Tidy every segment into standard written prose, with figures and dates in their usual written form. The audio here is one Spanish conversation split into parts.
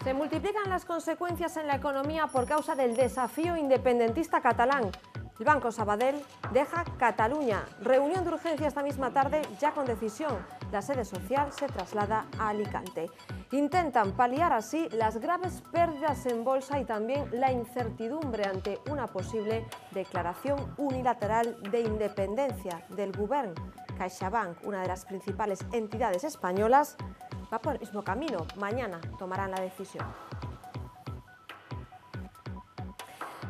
Se multiplican las consecuencias en la economía por causa del desafío independentista catalán. El Banco Sabadell deja Cataluña. Reunión de urgencia esta misma tarde, ya con decisión. La sede social se traslada a Alicante. Intentan paliar así las graves pérdidas en bolsa y también la incertidumbre ante una posible declaración unilateral de independencia del Govern. CaixaBank, una de las principales entidades españolas, va por el mismo camino. Mañana tomarán la decisión.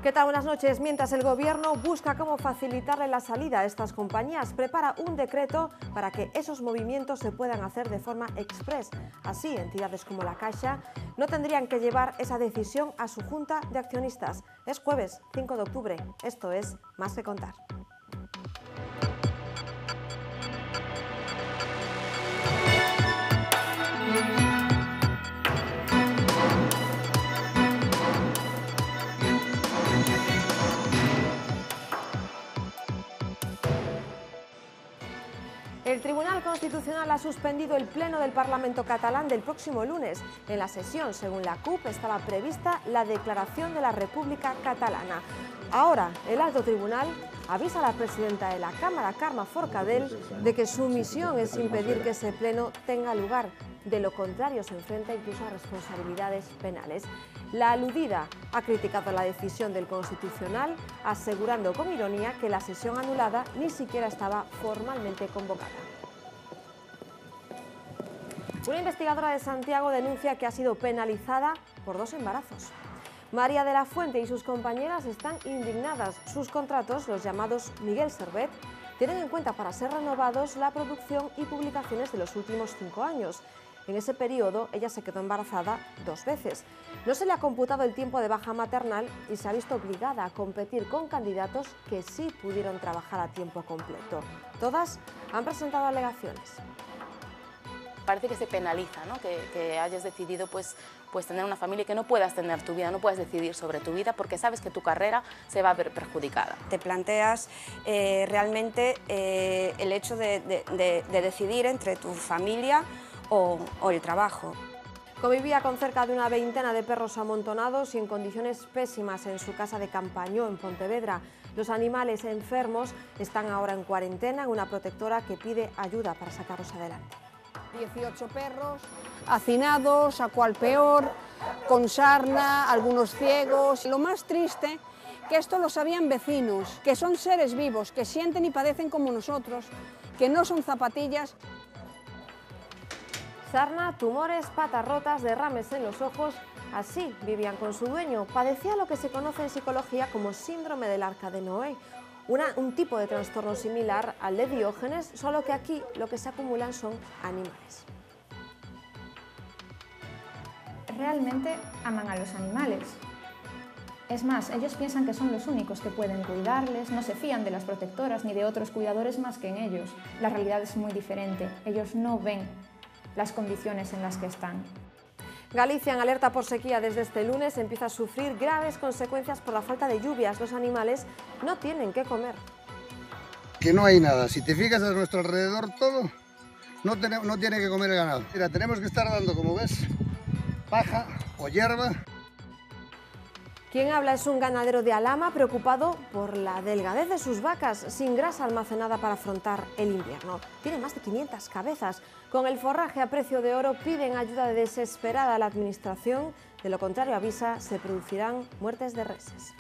¿Qué tal? Buenas noches. Mientras el Gobierno busca cómo facilitarle la salida a estas compañías, prepara un decreto para que esos movimientos se puedan hacer de forma express. Así, entidades como la Caixa no tendrían que llevar esa decisión a su Junta de Accionistas. Es jueves 5 de octubre. Esto es Más que Contar. El Tribunal Constitucional ha suspendido el pleno del Parlamento catalán del próximo lunes. En la sesión, según la CUP, estaba prevista la declaración de la República Catalana. Ahora, el alto tribunal avisa a la presidenta de la Cámara, Carme Forcadell, de que su misión es impedir que ese pleno tenga lugar. De lo contrario, se enfrenta incluso a responsabilidades penales. La aludida ha criticado la decisión del Constitucional, asegurando con ironía que la sesión anulada ni siquiera estaba formalmente convocada. Una investigadora de Santiago denuncia que ha sido penalizada por 2 embarazos. María de la Fuente y sus compañeras están indignadas. Sus contratos, los llamados Miguel Servet, tienen en cuenta para ser renovados la producción y publicaciones de los últimos 5 años. En ese periodo, ella se quedó embarazada 2 veces. No se le ha computado el tiempo de baja maternal y se ha visto obligada a competir con candidatos que sí pudieron trabajar a tiempo completo. Todas han presentado alegaciones. Parece que se penaliza, ¿no? Que hayas decidido pues tener una familia y que no puedas tener tu vida, no puedas decidir sobre tu vida porque sabes que tu carrera se va a ver perjudicada. Te planteas realmente el hecho de decidir entre tu familia o el trabajo. Convivía con cerca de una veintena de perros amontonados y en condiciones pésimas en su casa de Campañó, en Pontevedra. Los animales enfermos están ahora en cuarentena en una protectora que pide ayuda para sacarlos adelante. 18 perros, hacinados, a cual peor, con sarna, algunos ciegos. Lo más triste, que esto lo sabían vecinos, que son seres vivos, que sienten y padecen como nosotros, que no son zapatillas. Sarna, tumores, patas rotas, derrames en los ojos, así vivían con su dueño. Padecía lo que se conoce en psicología como síndrome del Arca de Noé. Un tipo de trastorno similar al de Diógenes, solo que aquí lo que se acumulan son animales. Realmente aman a los animales. Es más, ellos piensan que son los únicos que pueden cuidarles, no se fían de las protectoras ni de otros cuidadores más que en ellos. La realidad es muy diferente, ellos no ven las condiciones en las que están. Galicia, en alerta por sequía desde este lunes, empieza a sufrir graves consecuencias por la falta de lluvias. Los animales no tienen qué comer. Que no hay nada. Si te fijas a nuestro alrededor todo, no tiene que comer el ganado. Mira, tenemos que estar dando, como ves, paja o hierba. Quien habla es un ganadero de Alhama preocupado por la delgadez de sus vacas, sin grasa almacenada para afrontar el invierno. Tiene más de 500 cabezas. Con el forraje a precio de oro piden ayuda desesperada a la administración. De lo contrario, avisa, se producirán muertes de reses.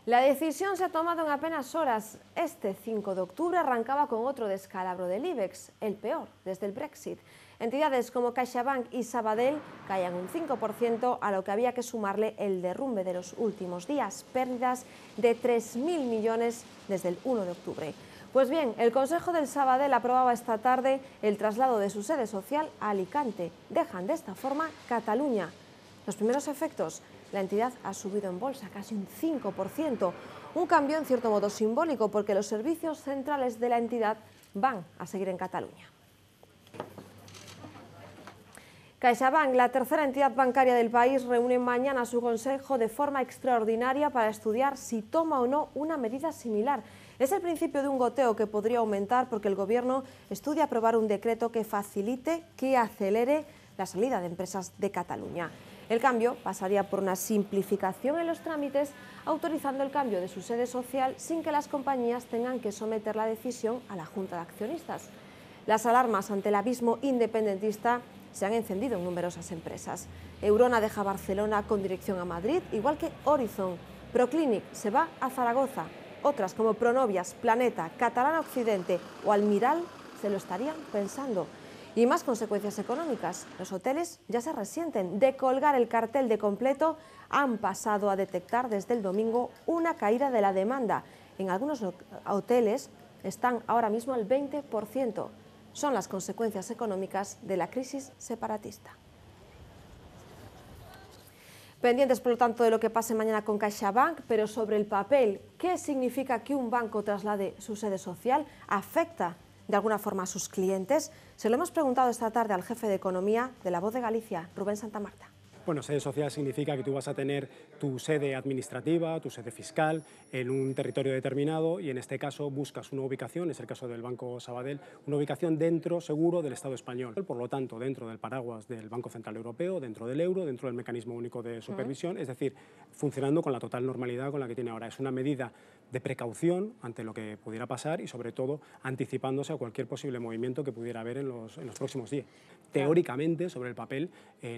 La decisión se ha tomado en apenas horas. Este 5 de octubre arrancaba con otro descalabro del IBEX, el peor desde el Brexit. Entidades como CaixaBank y Sabadell caían un 5%, a lo que había que sumarle el derrumbe de los últimos días, pérdidas de 3.000 millones desde el 1 de octubre. Pues bien, el Consejo del Sabadell aprobaba esta tarde el traslado de su sede social a Alicante. Dejan de esta forma Cataluña. Los primeros efectos: la entidad ha subido en bolsa casi un 5%, un cambio en cierto modo simbólico porque los servicios centrales de la entidad van a seguir en Cataluña. CaixaBank, la tercera entidad bancaria del país, reúne mañana su consejo de forma extraordinaria para estudiar si toma o no una medida similar. Es el principio de un goteo que podría aumentar porque el Gobierno estudia aprobar un decreto que facilite, que acelere la salida de empresas de Cataluña. El cambio pasaría por una simplificación en los trámites, autorizando el cambio de su sede social sin que las compañías tengan que someter la decisión a la Junta de Accionistas. Las alarmas ante el abismo independentista se han encendido en numerosas empresas. Eurona deja Barcelona con dirección a Madrid, igual que Horizon. Proclinic se va a Zaragoza. Otras como Pronovias, Planeta, Catalana Occidente o Almiral se lo estarían pensando. Y más consecuencias económicas. Los hoteles ya se resienten. De colgar el cartel de completo, han pasado a detectar desde el domingo una caída de la demanda. En algunos hoteles están ahora mismo al 20%. Son las consecuencias económicas de la crisis separatista. Pendientes, por lo tanto, de lo que pase mañana con CaixaBank, pero sobre el papel, ¿qué significa que un banco traslade su sede social? ¿Afecta de alguna forma a sus clientes? Se lo hemos preguntado esta tarde al jefe de Economía de La Voz de Galicia, Rubén Santamarta. Bueno, sede social significa que tú vas a tener tu sede administrativa, tu sede fiscal en un territorio determinado y en este caso buscas una ubicación, es el caso del Banco Sabadell, una ubicación dentro, seguro, del Estado español. Por lo tanto, dentro del paraguas del Banco Central Europeo, dentro del euro, dentro del mecanismo único de supervisión, es decir, funcionando con la total normalidad con la que tiene ahora. Es una medida de precaución ante lo que pudiera pasar y, sobre todo, anticipándose a cualquier posible movimiento que pudiera haber en los próximos días. Teóricamente, sobre el papel,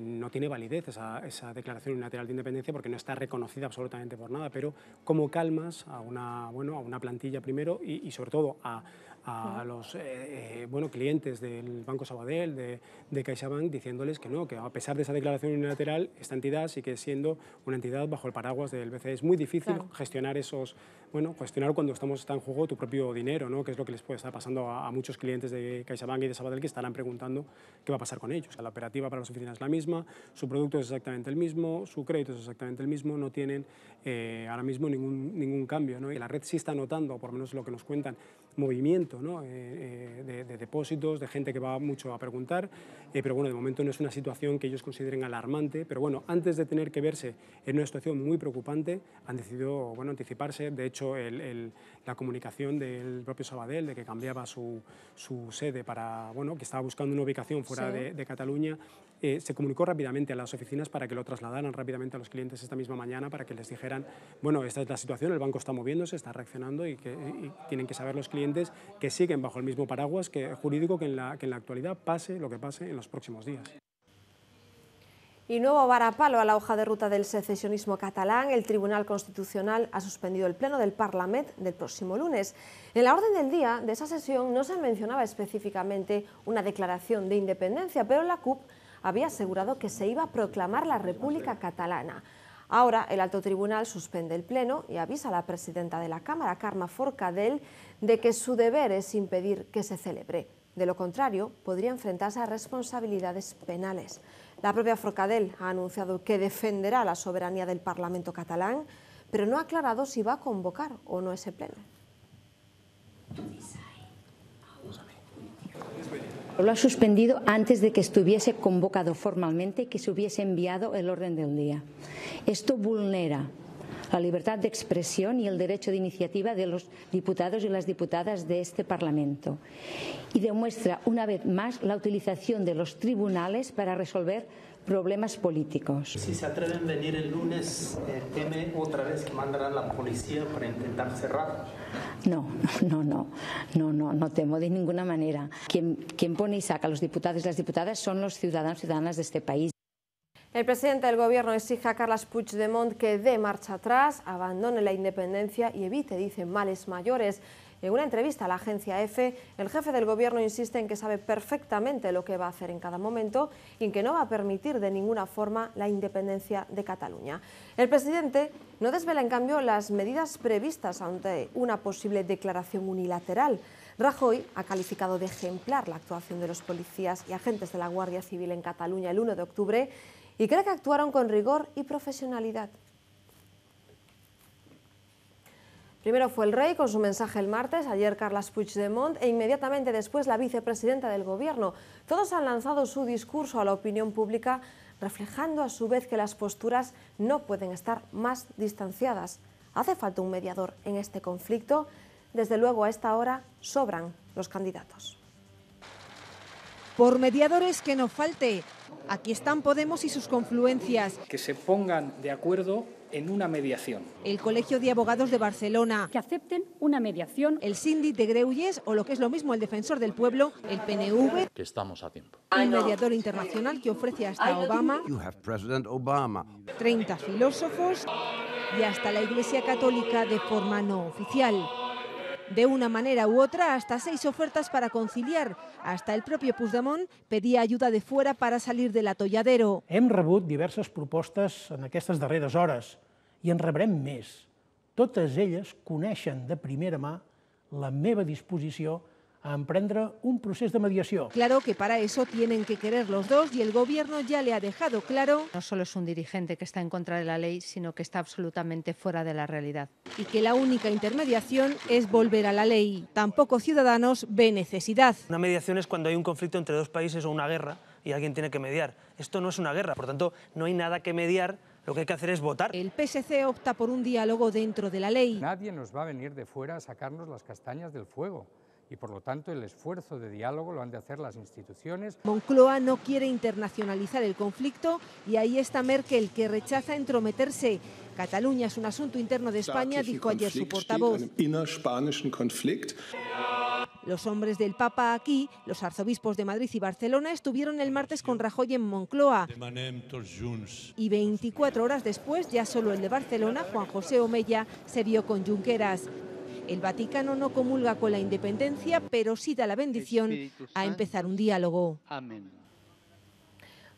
no tiene validez esa declaración unilateral de independencia porque no está reconocida absolutamente por nada, pero como calmas a una plantilla primero y sobre todo a los clientes del Banco Sabadell, de CaixaBank, diciéndoles que no, que a pesar de esa declaración unilateral, esta entidad sigue siendo una entidad bajo el paraguas del BCE. Es muy difícil gestionar gestionar cuando está en juego tu propio dinero, ¿no? Que es lo que les puede estar pasando a muchos clientes de CaixaBank y de Sabadell que estarán preguntando qué va a pasar con ellos. La operativa para las oficinas es la misma, su producto es exactamente el mismo, su crédito es exactamente el mismo, no tienen ahora mismo ningún cambio, ¿no? Y la red sí está notando, por lo menos lo que nos cuentan, movimiento, ¿no? de depósitos, de gente que va mucho a preguntar, pero bueno, de momento no es una situación que ellos consideren alarmante, pero bueno, antes de tener que verse en una situación muy preocupante, han decidido anticiparse. De hecho, la comunicación del propio Sabadell de que cambiaba su sede para, que estaba buscando una ubicación fuera de Cataluña, se comunicó rápidamente a las oficinas para que lo trasladaran rápidamente a los clientes esta misma mañana para que les dijeran, esta es la situación, el banco está moviéndose, está reaccionando y tienen que saber los clientes que siguen bajo el mismo paraguas jurídico que en la actualidad, pase lo que pase en los próximos días. Y nuevo varapalo a la hoja de ruta del secesionismo catalán. El Tribunal Constitucional ha suspendido el pleno del Parlament del próximo lunes. En la orden del día de esa sesión no se mencionaba específicamente una declaración de independencia, pero la CUP había asegurado que se iba a proclamar la República Catalana. Ahora el alto tribunal suspende el pleno y avisa a la presidenta de la Cámara, Carme Forcadell, de que su deber es impedir que se celebre. De lo contrario, podría enfrentarse a responsabilidades penales. La propia Forcadell ha anunciado que defenderá la soberanía del Parlamento catalán, pero no ha aclarado si va a convocar o no ese pleno. Lo ha suspendido antes de que estuviese convocado formalmente y que se hubiese enviado el orden del día. Esto vulnera la libertad de expresión y el derecho de iniciativa de los diputados y las diputadas de este Parlamento y demuestra una vez más la utilización de los tribunales para resolver problemas políticos. Si se atreven a venir el lunes, ¿teme otra vez que mandarán la policía para intentar cerrar? No temo de ninguna manera. Quien pone y saca a los diputados y las diputadas son los ciudadanos y ciudadanas de este país. El presidente del Gobierno exige a Carles Puigdemont que dé marcha atrás, abandone la independencia y evite, dice, males mayores. En una entrevista a la agencia EFE, el jefe del Gobierno insiste en que sabe perfectamente lo que va a hacer en cada momento y en que no va a permitir de ninguna forma la independencia de Cataluña. El presidente no desvela, en cambio, las medidas previstas ante una posible declaración unilateral. Rajoy ha calificado de ejemplar la actuación de los policías y agentes de la Guardia Civil en Cataluña el 1 de octubre y cree que actuaron con rigor y profesionalidad. Primero fue el rey con su mensaje el martes, ayer Carles Puigdemont e inmediatamente después la vicepresidenta del Gobierno. Todos han lanzado su discurso a la opinión pública, reflejando a su vez que las posturas no pueden estar más distanciadas. ¿Hace falta un mediador en este conflicto? desde luego a esta hora sobran los candidatos. Por mediadores que no falte. Aquí están Podemos y sus confluencias. Que se pongan de acuerdo en una mediación. El Colegio de Abogados de Barcelona. Que acepten una mediación. El Síndic de Greuges, o lo que es lo mismo el Defensor del Pueblo, el PNV. Que estamos a tiempo. Un mediador internacional que ofrece hasta Obama. 30 filósofos y hasta la Iglesia Católica de forma no oficial. De una manera u otra, hasta 6 ofertas para conciliar. Hasta el propio Puigdemont pedía ayuda de fuera para salir del atolladero. Hem rebut diverses propostes en aquestes darreres hores i en rebrem més. Totes elles coneixen de primera mà la meva disposició a emprendre un procés de mediació. Claro que para eso tienen que querer los dos y el gobierno ya le ha dejado claro. No solo es un dirigente que está en contra de la ley, sino que está absolutamente fuera de la realidad. Y que la única intermediación es volver a la ley. Tampoco Ciudadanos ve necesidad. Una mediación es cuando hay un conflicto entre dos países o una guerra y alguien tiene que mediar. Esto no es una guerra, por tanto no hay nada que mediar. Lo que hay que hacer es votar. El PSC opta por un diálogo dentro de la ley. Nadie nos va a venir de fuera a sacarnos las castañas del fuego. Y por lo tanto el esfuerzo de diálogo lo han de hacer las instituciones. Moncloa no quiere internacionalizar el conflicto y ahí está Merkel, que rechaza entrometerse. Cataluña es un asunto interno de España, dijo ayer su portavoz. Los hombres del Papa aquí, los arzobispos de Madrid y Barcelona, estuvieron el martes con Rajoy en Moncloa. Y 24 horas después, ya solo el de Barcelona, Juan José Omeya, se vio con Junqueras. El Vaticano no comulga con la independencia, pero sí da la bendición a empezar un diálogo. Amén.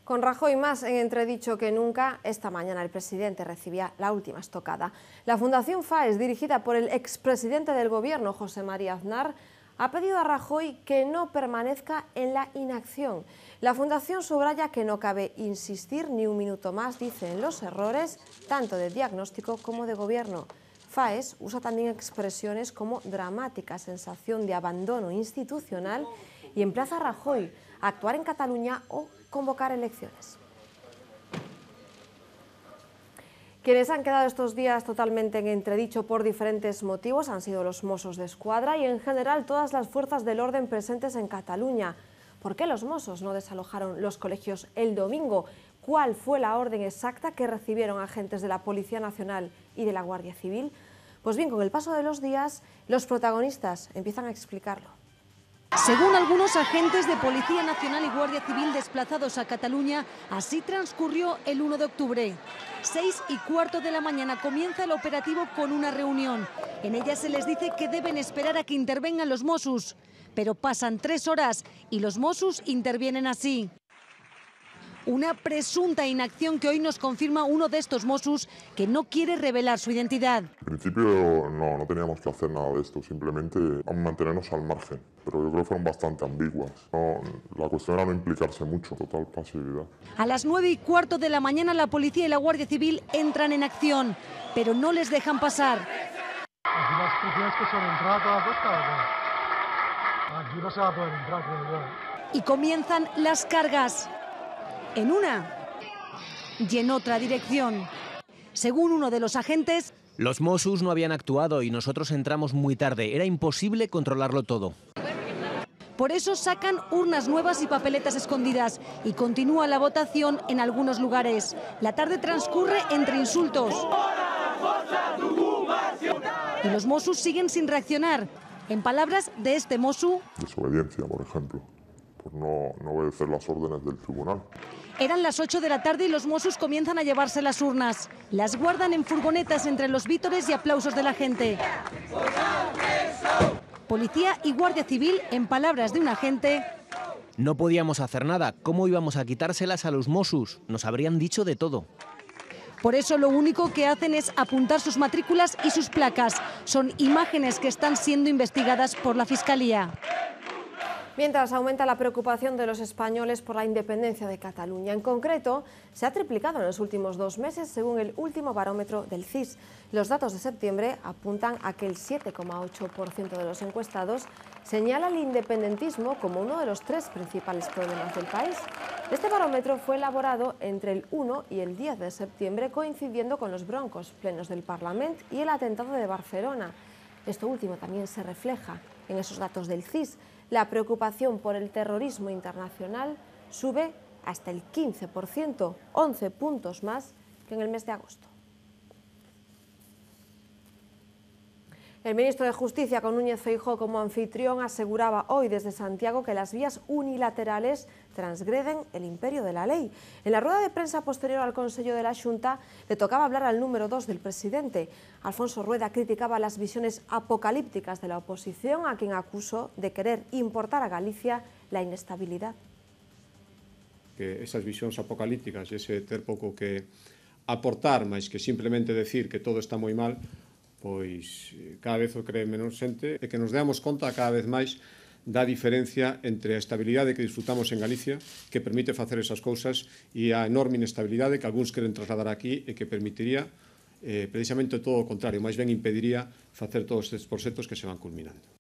Con Rajoy más en entredicho que nunca, esta mañana el presidente recibía la última estocada. La Fundación FAES, dirigida por el expresidente del Gobierno, José María Aznar, ha pedido a Rajoy que no permanezca en la inacción. La Fundación subraya que no cabe insistir ni un minuto más, dice, en los errores, tanto de diagnóstico como de gobierno. FAES usa también expresiones como dramática sensación de abandono institucional y emplaza a Rajoy a actuar en Cataluña o convocar elecciones. Quienes han quedado estos días totalmente en entredicho por diferentes motivos han sido los Mossos d'Esquadra y en general todas las fuerzas del orden presentes en Cataluña. ¿Por qué los Mossos no desalojaron los colegios el domingo? ¿Cuál fue la orden exacta que recibieron agentes de la Policía Nacional y de la Guardia Civil? Pues bien, con el paso de los días, los protagonistas empiezan a explicarlo. Según algunos agentes de Policía Nacional y Guardia Civil desplazados a Cataluña, así transcurrió el 1 de octubre. 6:15 de la mañana comienza el operativo con una reunión. En ella se les dice que deben esperar a que intervengan los Mossos. Pero pasan 3 horas y los Mossos intervienen así. Una presunta inacción que hoy nos confirma uno de estos Mossos que no quiere revelar su identidad. En principio no teníamos que hacer nada de esto, simplemente mantenernos al margen, pero yo creo que fueron bastante ambiguas. La cuestión era no implicarse mucho, total pasividad. A las 9:15 de la mañana la policía y la Guardia Civil entran en acción, pero no les dejan pasar. Aquí las prisiones que son entradas toda la costa, ¿o qué? Aquí no se va a poder entrar, creo yo. Y comienzan las cargas. En una y en otra dirección. Según uno de los agentes, los Mossos no habían actuado y nosotros entramos muy tarde. Era imposible controlarlo todo. Por eso sacan urnas nuevas y papeletas escondidas y continúa la votación en algunos lugares. La tarde transcurre entre insultos. Y los Mossos siguen sin reaccionar. En palabras de este Mossu, desobediencia, por ejemplo, por no obedecer las órdenes del tribunal. Eran las 8 de la tarde y los Mossos comienzan a llevarse las urnas. Las guardan en furgonetas entre los vítores y aplausos de la gente. Policía y Guardia Civil, en palabras de un agente, no podíamos hacer nada. ¿Cómo íbamos a quitárselas a los Mossos? Nos habrían dicho de todo. Por eso lo único que hacen es apuntar sus matrículas y sus placas. Son imágenes que están siendo investigadas por la Fiscalía. Mientras aumenta la preocupación de los españoles por la independencia de Cataluña. En concreto, se ha triplicado en los últimos 2 meses según el último barómetro del CIS. Los datos de septiembre apuntan a que el 7,8% de los encuestados señala el independentismo como uno de los 3 principales problemas del país. Este barómetro fue elaborado entre el 1 y el 10 de septiembre, coincidiendo con los broncos plenos del Parlamento y el atentado de Barcelona. Esto último también se refleja en esos datos del CIS. La preocupación por el terrorismo internacional sube hasta el 15%, 11 puntos más que en el mes de agosto. El ministro de Justicia, con Núñez Feijóo como anfitrión, aseguraba hoy desde Santiago que las vías unilaterales transgreden el imperio de la ley. En la rueda de prensa posterior al Consello de la Xunta le tocaba hablar al número 2 del presidente. Alfonso Rueda criticaba las visiones apocalípticas de la oposición, a quien acusó de querer importar a Galicia la inestabilidad. Que esas visións apocalípticas, ese ter pouco que aportar, máis que simplemente decir que todo está moi mal, pois cada vez o cree menos xente, e que nos deamos conta cada vez máis da diferencia entre a estabilidade que disfrutamos en Galicia, que permite facer esas cousas, e a enorme inestabilidade que algúns queren trasladar aquí e que permitiría precisamente todo o contrario, máis ben impediría facer todos estes proxectos que se van culminando.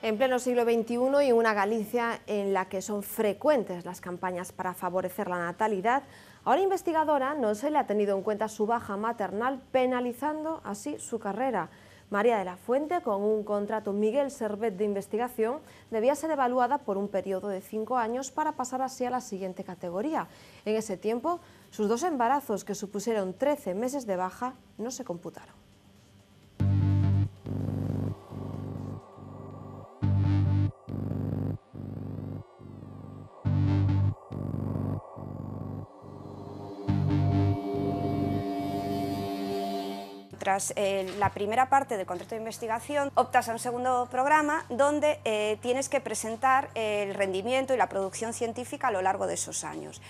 En pleno siglo XXI y una Galicia en la que son frecuentes las campañas para favorecer la natalidad, a una investigadora no se le ha tenido en cuenta su baja maternal, penalizando así su carrera. María de la Fuente, con un contrato Miguel Servet de investigación, debía ser evaluada por un periodo de 5 años para pasar así a la siguiente categoría. En ese tiempo, sus 2 embarazos, que supusieron 13 meses de baja, no se computaron. Tras la primera parte del contrato de investigación, optas a un segundo programa donde tienes que presentar el rendimiento y la producción científica a lo largo de esos años.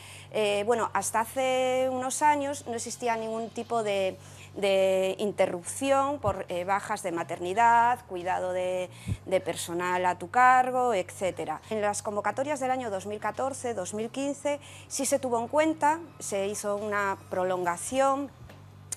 Bueno, hasta hace unos años no existía ningún tipo de interrupción por bajas de maternidad, cuidado de personal a tu cargo, etc. En las convocatorias del año 2014-2015 sí se tuvo en cuenta, se hizo una prolongación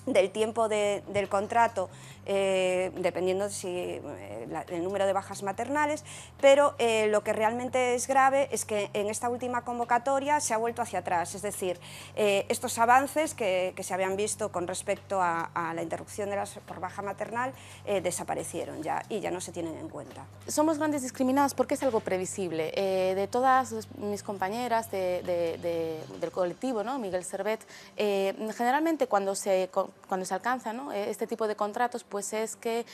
del tiempo del contrato, dependiendo del número de bajas maternales, pero lo que realmente es grave es que en esta última convocatoria se ha vuelto hacia atrás, es decir, estos avances que se habían visto con respecto a la interrupción por baja maternal desaparecieron ya y ya no se tienen en cuenta. Somos grandes discriminadas porque es algo previsible. De todas mis compañeras del colectivo, ¿no? Miguel Servet, generalmente cuando se alcanza, ¿no? este tipo de contratos, pues es que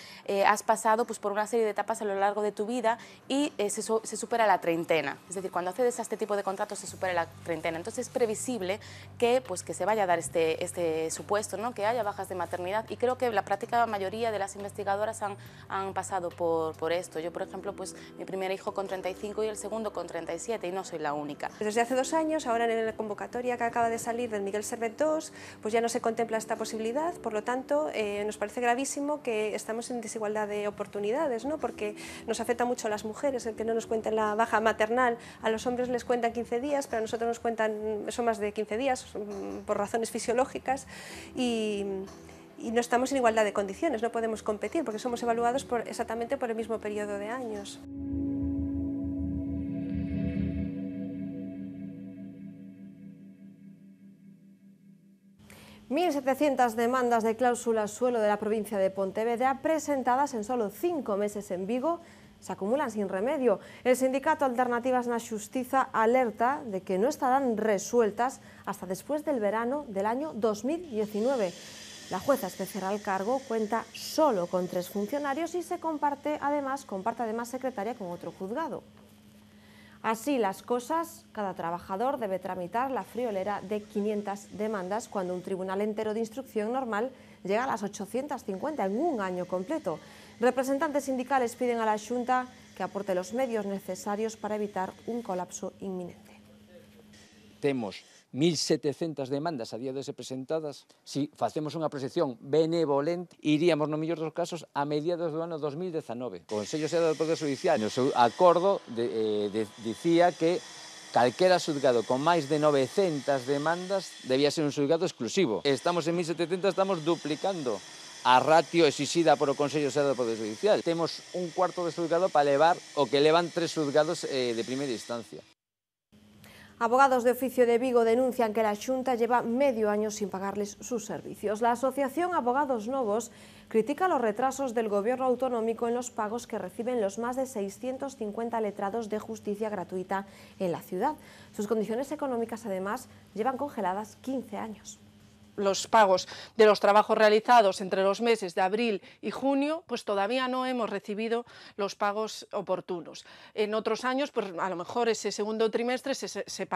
has pasado pues, por una serie de etapas a lo largo de tu vida y se supera la treintena. Es decir, cuando accedes a este tipo de contratos se supera la treintena. Entonces es previsible que se vaya a dar este supuesto, ¿no? Que haya bajas de maternidad, y creo que la práctica mayoría de las investigadoras han pasado por esto. Yo, por ejemplo, pues mi primer hijo con 35 y el segundo con 37, y no soy la única. Desde hace 2 años, ahora en la convocatoria que acaba de salir del Miguel Servet 2, pues ya no se contempla esta posibilidad. Por lo tanto, nos parece gravísimo que estamos en desigualdad de oportunidades, ¿no? Porque nos afecta mucho a las mujeres el que no nos cuenten la baja maternal. A los hombres les cuentan 15 días, pero a nosotros nos cuentan, son más de 15 días por razones fisiológicas, y no estamos en igualdad de condiciones, no podemos competir porque somos evaluados exactamente por el mismo periodo de años. ...1.700 demandas de cláusula suelo de la provincia de Pontevedra presentadas en solo 5 meses en Vigo se acumulan sin remedio. El sindicato Alternativas na Xustiza alerta de que no estarán resueltas hasta después del verano del año 2019. La jueza especial al cargo cuenta solo con 3 funcionarios y se comparte además secretaria con otro juzgado. Así las cosas, cada trabajador debe tramitar la friolera de 500 demandas cuando un tribunal entero de instrucción normal llega a las 850 en un año completo. Representantes sindicales piden a la Xunta que aporte los medios necesarios para evitar un colapso inminente. Temos 1.700 demandas a día de ser presentadas. Si facemos unha proxección benevolente, iríamos no mellor dos casos a mediados do ano 2019. O Consello Xeral do Poder Judicial, no seu acordo, dicía que calquera xulgado con máis de 900 demandas debía ser un xulgado exclusivo. Estamos en 1.700, estamos duplicando a ratio exixida por o Consello Xeral do Poder Judicial. Temos un cuarto de xulgado para levar o que levan 3 xulgados de primeira instancia. Abogados de Oficio de Vigo denuncian que la Xunta lleva medio año sin pagarles sus servicios. La asociación Abogados Novos critica los retrasos del Gobierno autonómico en los pagos que reciben los más de 650 letrados de justicia gratuita en la ciudad. Sus condiciones económicas, además, llevan congeladas 15 años. Los pagos de los trabajos realizados entre los meses de abril y junio, pues todavía no hemos recibido los pagos oportunos. En otros años, pues a lo mejor ese segundo trimestre se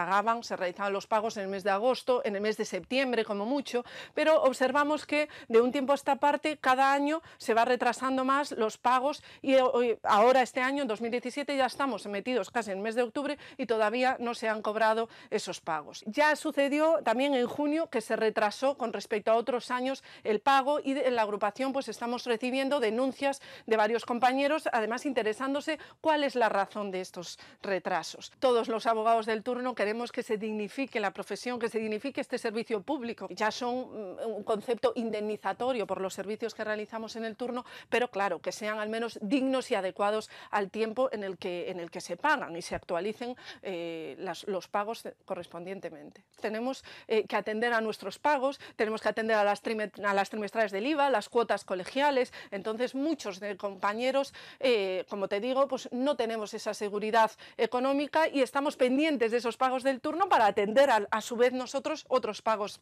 realizaban los pagos en el mes de agosto, en el mes de septiembre como mucho, pero observamos que de un tiempo a esta parte cada año se va retrasando más los pagos y ahora este año, en 2017, ya estamos metidos casi en el mes de octubre y todavía no se han cobrado esos pagos. Ya sucedió también en junio que se retrasó con respecto a otros años el pago y en la agrupación pues estamos recibiendo denuncias de varios compañeros, además interesándose cuál es la razón de estos retrasos. Todos los abogados del turno queremos que se dignifique la profesión, que se dignifique este servicio público. Ya son un concepto indemnizatorio por los servicios que realizamos en el turno, pero claro, que sean al menos dignos y adecuados al tiempo en el que se pagan y se actualicen los pagos correspondientemente. Tenemos que atender a nuestros pagos, tenemos que atender a las trimestrales del IVA, las cuotas colegiales. Entonces muchos de compañeros, como te digo, pues no tenemos esa seguridad económica y estamos pendientes de esos pagos del turno para atender a su vez nosotros otros pagos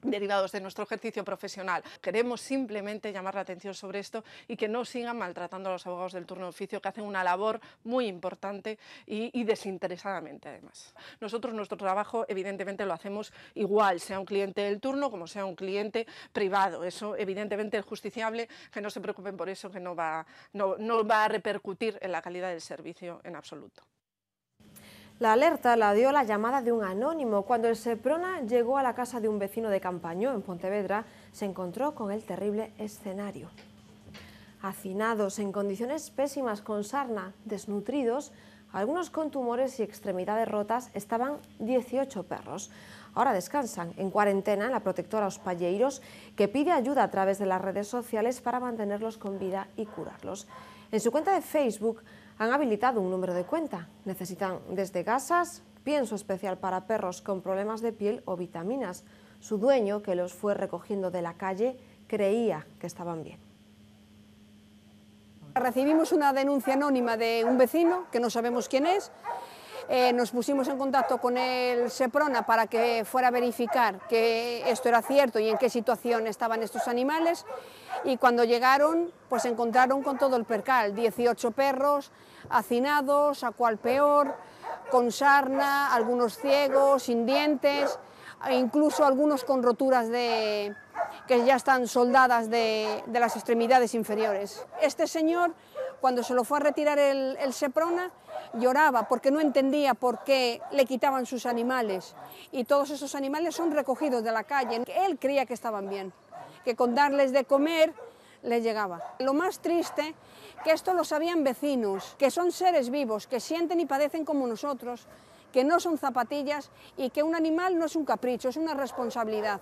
derivados de nuestro ejercicio profesional. Queremos simplemente llamar la atención sobre esto y que no sigan maltratando a los abogados del turno de oficio, que hacen una labor muy importante y desinteresadamente además. Nosotros nuestro trabajo evidentemente lo hacemos igual, sea un cliente del turno como sea un cliente privado. Eso evidentemente es justiciable, que no se preocupen por eso, que no va a repercutir en la calidad del servicio en absoluto. La alerta la dio la llamada de un anónimo. Cuando el Seprona llegó a la casa de un vecino de Campañó, en Pontevedra, se encontró con el terrible escenario. Hacinados, en condiciones pésimas, con sarna, desnutridos, algunos con tumores y extremidades rotas, estaban 18 perros. Ahora descansan en cuarentena en la protectora Os Palleiros, que pide ayuda a través de las redes sociales para mantenerlos con vida y curarlos. En su cuenta de Facebook han habilitado un número de cuenta. Necesitan desde gasas, pienso especial para perros con problemas de piel o vitaminas. Su dueño, que los fue recogiendo de la calle, creía que estaban bien. Recibimos una denuncia anónima de un vecino, que no sabemos quién es. Nos pusimos en contacto con el Seprona para que fuera a verificar que esto era cierto y en qué situación estaban estos animales, y cuando llegaron pues se encontraron con todo el percal, 18 perros hacinados, a cual peor, con sarna, algunos ciegos, sin dientes, e incluso algunos con roturas que ya están soldadas de las extremidades inferiores. Este señor, cuando se lo fue a retirar el Seprona, lloraba porque no entendía por qué le quitaban sus animales, y todos esos animales son recogidos de la calle. Él creía que estaban bien, que con darles de comer les llegaba. Lo más triste, que esto lo sabían vecinos, que son seres vivos, que sienten y padecen como nosotros, que no son zapatillas y que un animal no es un capricho, es una responsabilidad.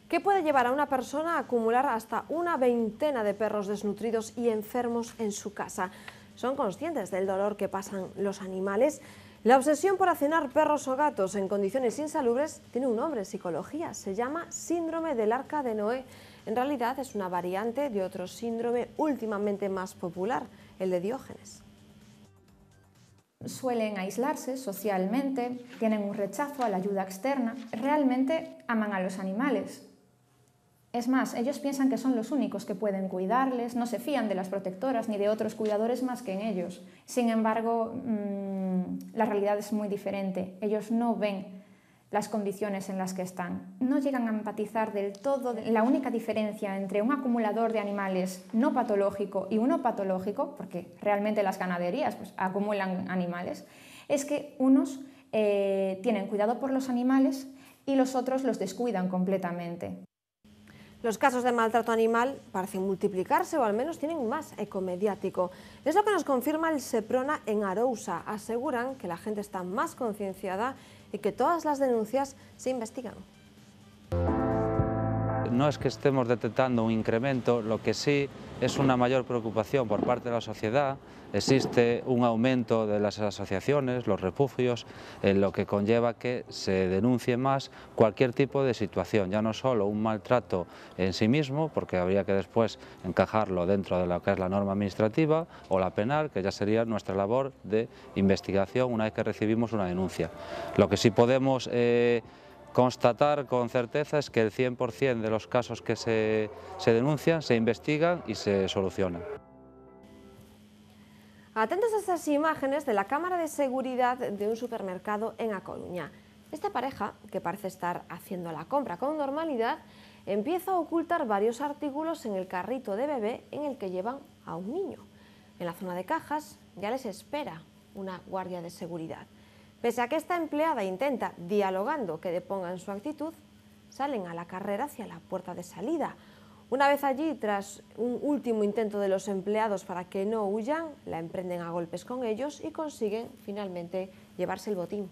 ¿Qué puede llevar a una persona a acumular hasta una veintena de perros desnutridos y enfermos en su casa? ¿Son conscientes del dolor que pasan los animales? La obsesión por hacinar perros o gatos en condiciones insalubres tiene un nombre, psicología. Se llama síndrome del Arca de Noé. En realidad es una variante de otro síndrome últimamente más popular, el de Diógenes. Suelen aislarse socialmente, tienen un rechazo a la ayuda externa, realmente aman a los animales. Es más, ellos piensan que son los únicos que pueden cuidarles, no se fían de las protectoras ni de otros cuidadores más que en ellos. Sin embargo, la realidad es muy diferente. Ellos no ven las condiciones en las que están. No llegan a empatizar del todo. La única diferencia entre un acumulador de animales no patológico y uno patológico, porque realmente las ganaderías pues, acumulan animales, es que unos tienen cuidado por los animales y los otros los descuidan completamente. Los casos de maltrato animal parecen multiplicarse o al menos tienen más eco mediático. Es lo que nos confirma el Seprona en Arousa. Aseguran que la gente está más concienciada y que todas las denuncias se investigan. no es que estemos detectando un incremento, lo que sí es una mayor preocupación por parte de la sociedad. Existe un aumento de las asociaciones, los refugios, lo que conlleva que se denuncie más cualquier tipo de situación, ya no solo un maltrato en sí mismo, porque habría que después encajarlo dentro de lo que es la norma administrativa o la penal, que ya sería nuestra labor de investigación una vez que recibimos una denuncia. Lo que sí podemos constatar con certeza es que el 100% de los casos que se denuncian se investigan y se solucionan. Atentos a estas imágenes de la cámara de seguridad de un supermercado en A Coruña. Esta pareja, que parece estar haciendo la compra con normalidad, empieza a ocultar varios artículos en el carrito de bebé en el que llevan a un niño. En la zona de cajas ya les espera una guardia de seguridad. Pese a que esta empleada intenta, dialogando, que depongan su actitud, salen a la carrera hacia la puerta de salida. Una vez allí, tras un último intento de los empleados para que no huyan, la emprenden a golpes con ellos y consiguen finalmente llevarse el botín.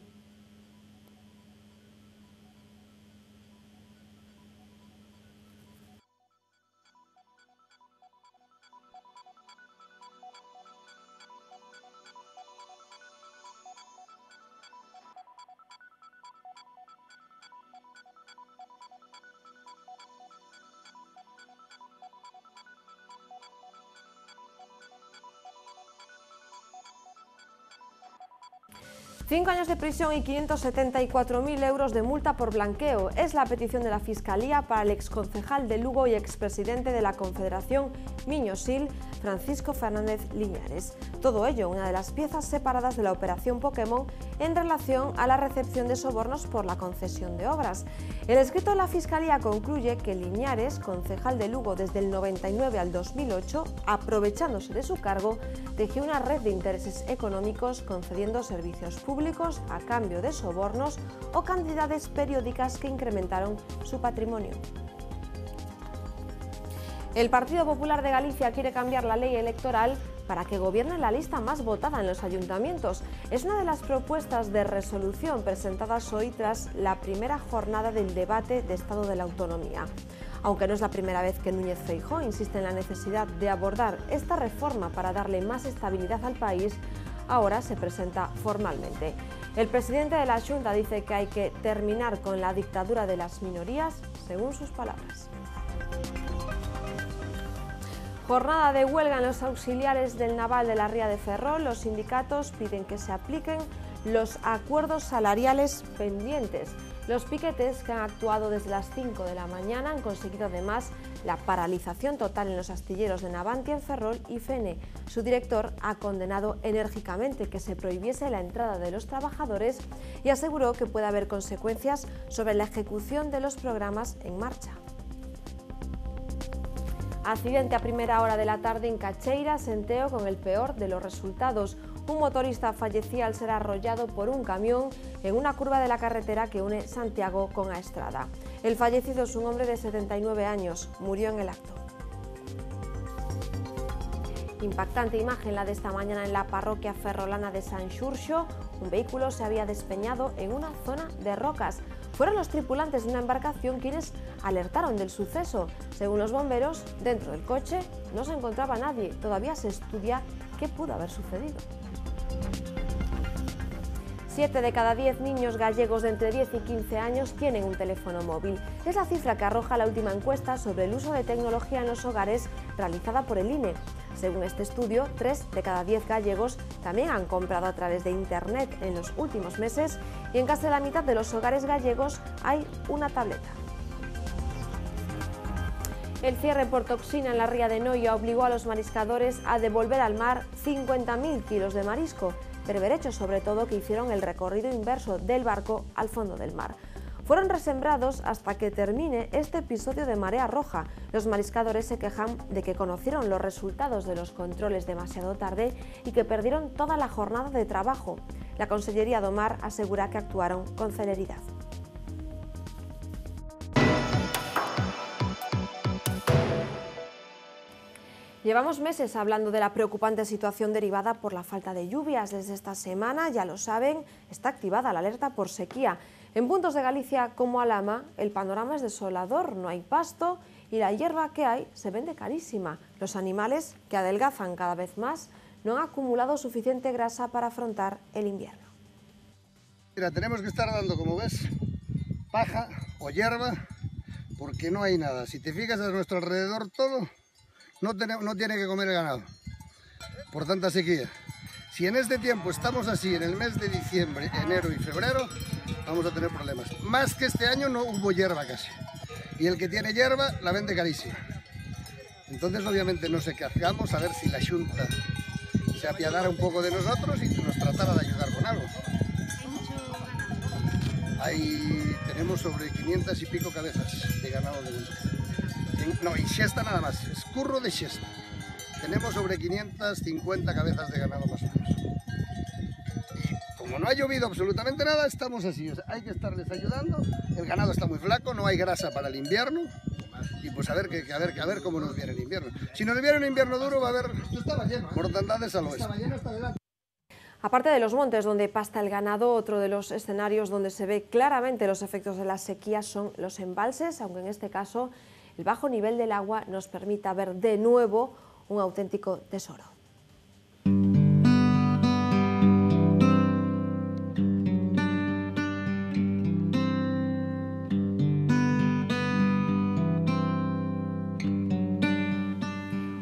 Cinco años de prisión y 574.000 euros de multa por blanqueo es la petición de la Fiscalía para el exconcejal de Lugo y expresidente de la Confederación Miño-Sil, Francisco Fernández Liñares. Todo ello una de las piezas separadas de la operación Pokémon en relación a la recepción de sobornos por la concesión de obras. El escrito de la Fiscalía concluye que Liñares, concejal de Lugo desde el 99 al 2008, aprovechándose de su cargo, tejió una red de intereses económicos concediendo servicios públicos a cambio de sobornos o cantidades periódicas que incrementaron su patrimonio. El Partido Popular de Galicia quiere cambiar la ley electoral para que gobierne la lista más votada en los ayuntamientos. Es una de las propuestas de resolución presentadas hoy tras la primera jornada del debate de Estado de la Autonomía. Aunque no es la primera vez que Núñez Feijóo insiste en la necesidad de abordar esta reforma para darle más estabilidad al país, ahora se presenta formalmente. El presidente de la Xunta dice que hay que terminar con la dictadura de las minorías, según sus palabras. Jornada de huelga en los auxiliares del naval de la Ría de Ferrol. Los sindicatos piden que se apliquen los acuerdos salariales pendientes. Los piquetes, que han actuado desde las 5 de la mañana, han conseguido además la paralización total en los astilleros de Navantia en Ferrol y Fene. Su director ha condenado enérgicamente que se prohibiese la entrada de los trabajadores y aseguró que puede haber consecuencias sobre la ejecución de los programas en marcha. Accidente a primera hora de la tarde en Cacheira, Senteo, con el peor de los resultados. Un motorista fallecía al ser arrollado por un camión en una curva de la carretera que une Santiago con A Estrada. El fallecido es un hombre de 79 años, murió en el acto. Impactante imagen la de esta mañana en la parroquia ferrolana de San Xurxo. Un vehículo se había despeñado en una zona de rocas. Fueron los tripulantes de una embarcación quienes alertaron del suceso. Según los bomberos, dentro del coche no se encontraba nadie. Todavía se estudia qué pudo haber sucedido. 7 de cada 10 niños gallegos de entre 10 y 15 años tienen un teléfono móvil. Es la cifra que arroja la última encuesta sobre el uso de tecnología en los hogares realizada por el INE. Según este estudio, 3 de cada 10 gallegos también han comprado a través de Internet en los últimos meses y en casi la mitad de los hogares gallegos hay una tableta. El cierre por toxina en la ría de Noia obligó a los mariscadores a devolver al mar 50.000 kilos de marisco, berberechos sobre todo que hicieron el recorrido inverso del barco al fondo del mar. Fueron resembrados hasta que termine este episodio de marea roja. Los mariscadores se quejan de que conocieron los resultados de los controles demasiado tarde y que perdieron toda la jornada de trabajo. La Consellería do Mar asegura que actuaron con celeridad. Llevamos meses hablando de la preocupante situación derivada por la falta de lluvias. Desde esta semana, ya lo saben, está activada la alerta por sequía. En puntos de Galicia como Alhama, el panorama es desolador, no hay pasto y la hierba que hay se vende carísima. Los animales, que adelgazan cada vez más, no han acumulado suficiente grasa para afrontar el invierno. Mira, tenemos que estar dando, como ves, paja o hierba, porque no hay nada. Si te fijas a nuestro alrededor todo, no tiene que comer el ganado, por tanta sequía. Si en este tiempo estamos así, en el mes de diciembre, enero y febrero, vamos a tener problemas. Más que este año no hubo hierba casi. Y el que tiene hierba la vende carísima. Entonces, obviamente, no sé qué hagamos, a ver si la Xunta se apiadara un poco de nosotros y nos tratara de ayudar con algo. Tenemos sobre 500 y pico cabezas de ganado de monte. No, y xesta nada más, es curro de xesta. Tenemos sobre 550 cabezas de ganado más o menos. Y como no ha llovido absolutamente nada, estamos así. O sea, hay que estarles ayudando. El ganado está muy flaco, no hay grasa para el invierno. Y pues a ver cómo nos viene el invierno. Si nos viene un invierno duro, va a haber mortandades al oeste. Aparte de los montes donde pasta el ganado, otro de los escenarios donde se ve claramente los efectos de la sequía son los embalses, aunque en este caso el bajo nivel del agua nos permita ver de nuevo un auténtico tesoro.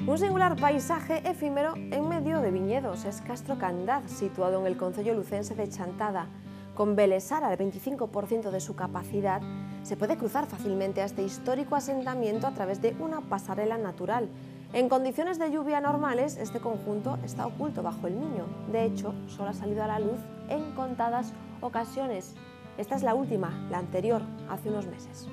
Un singular paisaje efímero en medio de viñedos es Castro Candaz, situado en el concello lucense de Chantada. Con Belesar al 25% de su capacidad, se puede cruzar fácilmente a este histórico asentamiento a través de una pasarela natural. En condiciones de lluvia normales, este conjunto está oculto bajo el Miño. De hecho, solo ha salido a la luz en contadas ocasiones. Esta es la última, la anterior, hace unos meses.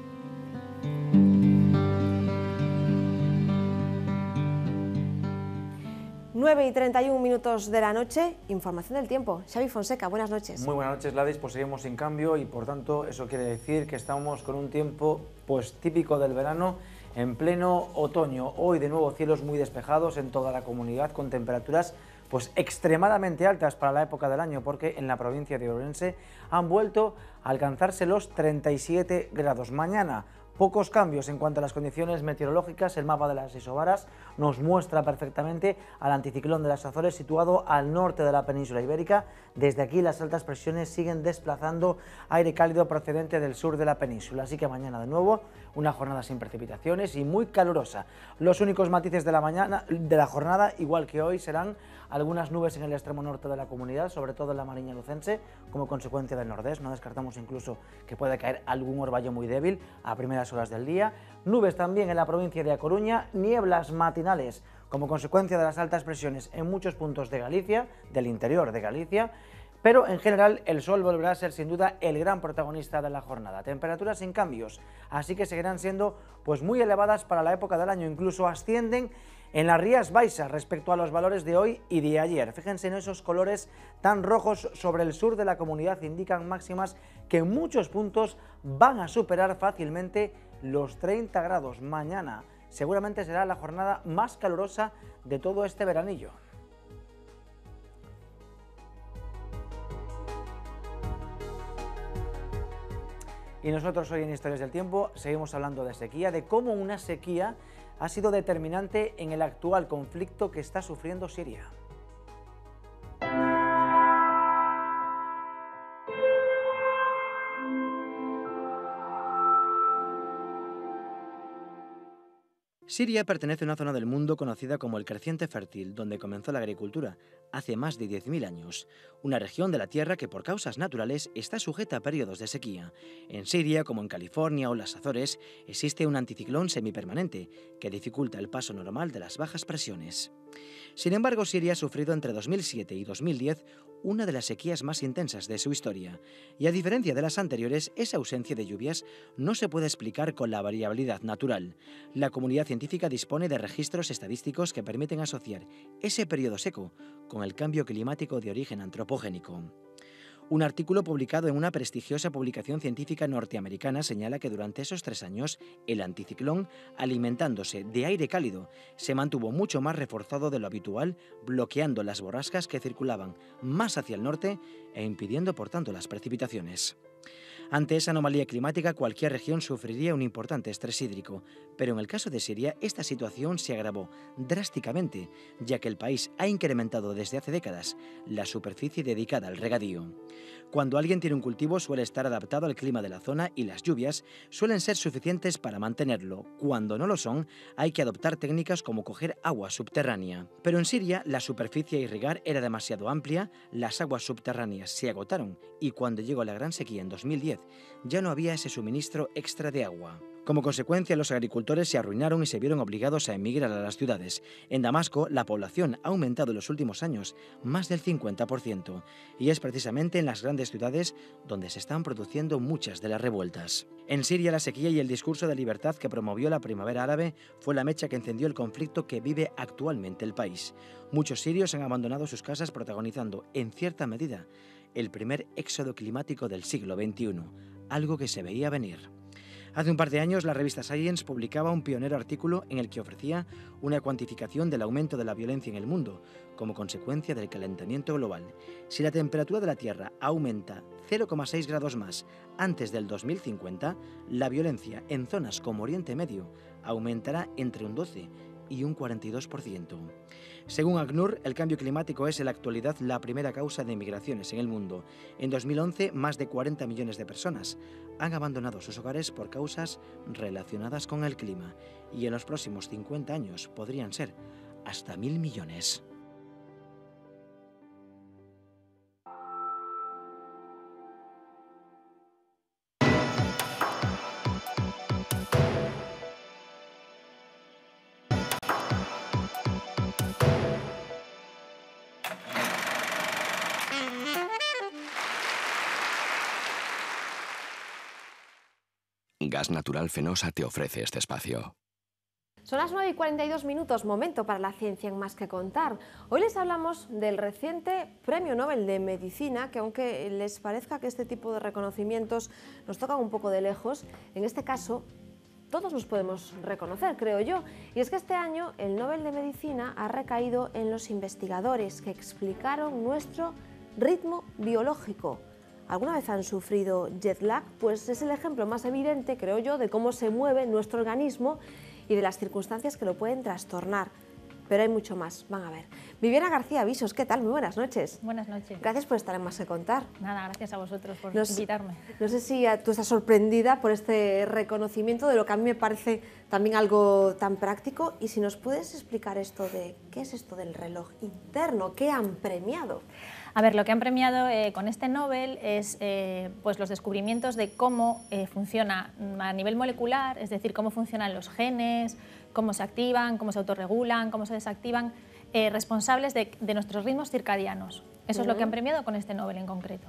Nueve y 31 minutos de la noche, información del tiempo. Xavi Fonseca, buenas noches. Muy buenas noches, Gladys. Pues seguimos sin cambio y por tanto eso quiere decir que estamos con un tiempo pues típico del verano en pleno otoño. Hoy de nuevo cielos muy despejados en toda la comunidad con temperaturas pues extremadamente altas para la época del año, porque en la provincia de Ourense han vuelto a alcanzarse los 37 grados. Mañana pocos cambios en cuanto a las condiciones meteorológicas. El mapa de las isobaras nos muestra perfectamente al anticiclón de las Azores situado al norte de la península ibérica. Desde aquí las altas presiones siguen desplazando aire cálido procedente del sur de la península. Así que mañana de nuevo una jornada sin precipitaciones y muy calurosa. Los únicos matices de la jornada, igual que hoy, serán algunas nubes en el extremo norte de la comunidad, sobre todo en la Mariña lucense, como consecuencia del nordés. No descartamos incluso que pueda caer algún orvallo muy débil a primeras horas del día. Nubes también en la provincia de A Coruña, nieblas matinales como consecuencia de las altas presiones en muchos puntos de Galicia, del interior de Galicia, pero en general el sol volverá a ser sin duda el gran protagonista de la jornada. Temperaturas sin cambios, así que seguirán siendo pues muy elevadas para la época del año, incluso ascienden en las Rías Baixas respecto a los valores de hoy y de ayer. Fíjense en esos colores tan rojos sobre el sur de la comunidad, indican máximas que en muchos puntos van a superar fácilmente los 30 grados. Mañana seguramente será la jornada más calurosa de todo este veranillo. Y nosotros hoy en Historias del Tiempo seguimos hablando de sequía, de cómo una sequía ha sido determinante en el actual conflicto que está sufriendo Siria. Siria pertenece a una zona del mundo conocida como el Creciente Fértil, donde comenzó la agricultura hace más de 10.000 años. Una región de la Tierra que por causas naturales está sujeta a periodos de sequía. En Siria, como en California o las Azores, existe un anticiclón semipermanente que dificulta el paso normal de las bajas presiones. Sin embargo, Siria ha sufrido entre 2007 y 2010 una de las sequías más intensas de su historia, y a diferencia de las anteriores, esa ausencia de lluvias no se puede explicar con la variabilidad natural. La comunidad científica dispone de registros estadísticos que permiten asociar ese periodo seco con el cambio climático de origen antropogénico. Un artículo publicado en una prestigiosa publicación científica norteamericana señala que durante esos 3 años el anticiclón, alimentándose de aire cálido, se mantuvo mucho más reforzado de lo habitual, bloqueando las borrascas que circulaban más hacia el norte e impidiendo por tanto las precipitaciones. Ante esa anomalía climática, cualquier región sufriría un importante estrés hídrico, pero en el caso de Siria, esta situación se agravó drásticamente, ya que el país ha incrementado desde hace décadas la superficie dedicada al regadío. Cuando alguien tiene un cultivo, suele estar adaptado al clima de la zona y las lluvias suelen ser suficientes para mantenerlo. Cuando no lo son, hay que adoptar técnicas como coger agua subterránea. Pero en Siria, la superficie a irrigar era demasiado amplia, las aguas subterráneas se agotaron y cuando llegó la gran sequía en 2010, ya no había ese suministro extra de agua. Como consecuencia, los agricultores se arruinaron y se vieron obligados a emigrar a las ciudades. En Damasco, la población ha aumentado en los últimos años más del 50%, y es precisamente en las grandes ciudades donde se están produciendo muchas de las revueltas. En Siria, la sequía y el discurso de libertad que promovió la primavera árabe fue la mecha que encendió el conflicto que vive actualmente el país. Muchos sirios han abandonado sus casas, protagonizando, en cierta medida, el primer éxodo climático del siglo XXI, algo que se veía venir. Hace un par de años, la revista Science publicaba un pionero artículo en el que ofrecía una cuantificación del aumento de la violencia en el mundo como consecuencia del calentamiento global. Si la temperatura de la Tierra aumenta 0,6 grados más antes del 2050, la violencia en zonas como Oriente Medio aumentará entre un 12 y un 42%. Según ACNUR, el cambio climático es en la actualidad la primera causa de migraciones en el mundo. En 2011, más de 40 millones de personas han abandonado sus hogares por causas relacionadas con el clima y en los próximos 50 años podrían ser hasta 1.000 millones. Gas Natural Fenosa te ofrece este espacio. Son las 9:42, momento para la ciencia en Más que Contar. Hoy les hablamos del reciente Premio Nobel de Medicina, que aunque les parezca que este tipo de reconocimientos nos tocan un poco de lejos, en este caso todos nos podemos reconocer, creo yo. Y es que este año el Nobel de Medicina ha recaído en los investigadores que explicaron nuestro ritmo biológico. ¿Alguna vez han sufrido jet lag? Pues es el ejemplo más evidente, creo yo, de cómo se mueve nuestro organismo y de las circunstancias que lo pueden trastornar. Pero hay mucho más, van a ver. Viviana García Visos, ¿qué tal? Muy buenas noches. Buenas noches. Gracias por estar en Más que Contar. Nada, gracias a vosotros por invitarme. No sé si tú estás sorprendida por este reconocimiento de lo que a mí me parece también algo tan práctico, y si nos puedes explicar esto de qué es esto del reloj interno, ¿qué han premiado? A ver, lo que han premiado con este Nobel es pues los descubrimientos de cómo funciona a nivel molecular, es decir, cómo funcionan los genes, cómo se activan, cómo se autorregulan, cómo se desactivan, responsables de nuestros ritmos circadianos. Eso es lo que han premiado con este Nobel en concreto.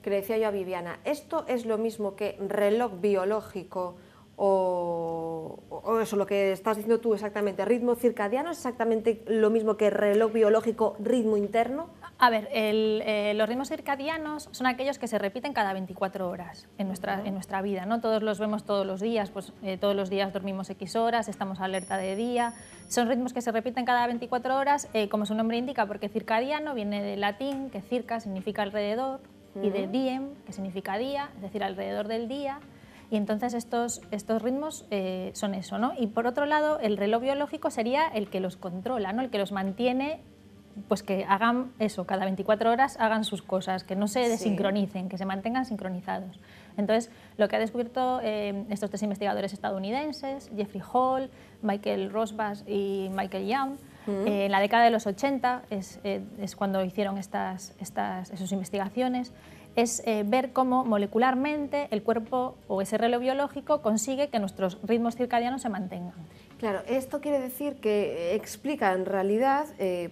Que le decía yo a Viviana, ¿esto es lo mismo que reloj biológico o eso, lo que estás diciendo tú exactamente, ritmo circadiano, es exactamente lo mismo que reloj biológico, ritmo interno? A ver, los ritmos circadianos son aquellos que se repiten cada 24 horas en nuestra vida, ¿no? Todos los vemos todos los días, pues todos los días dormimos X horas, estamos alerta de día. Son ritmos que se repiten cada 24 horas, como su nombre indica, porque circadiano viene del latín, que circa significa alrededor, y de diem, que significa día, es decir, alrededor del día. Y entonces estos ritmos son eso, ¿no? Y por otro lado, el reloj biológico sería el que los controla, ¿no? El que los mantiene, pues que hagan eso, cada 24 horas hagan sus cosas, que no se desincronicen, que se mantengan sincronizados. Entonces, lo que ha descubierto estos tres investigadores estadounidenses, Jeffrey Hall, Michael Rosbash y Michael Young, en la década de los 80 es cuando hicieron esas investigaciones, es ver cómo molecularmente el cuerpo o ese reloj biológico consigue que nuestros ritmos circadianos se mantengan. Claro, esto quiere decir que explica en realidad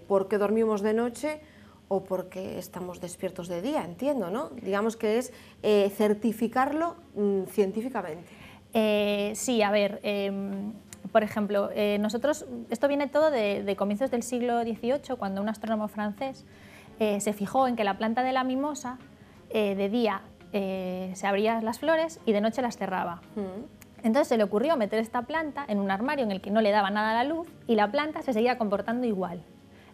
por qué dormimos de noche o por qué estamos despiertos de día, entiendo, ¿no? Digamos que es certificarlo científicamente. Sí, a ver, por ejemplo, esto viene todo de comienzos del siglo XVIII, cuando un astrónomo francés se fijó en que la planta de la mimosa de día se abría las flores y de noche las cerraba. Entonces se le ocurrió meter esta planta en un armario en el que no le daba nada a la luz y la planta se seguía comportando igual.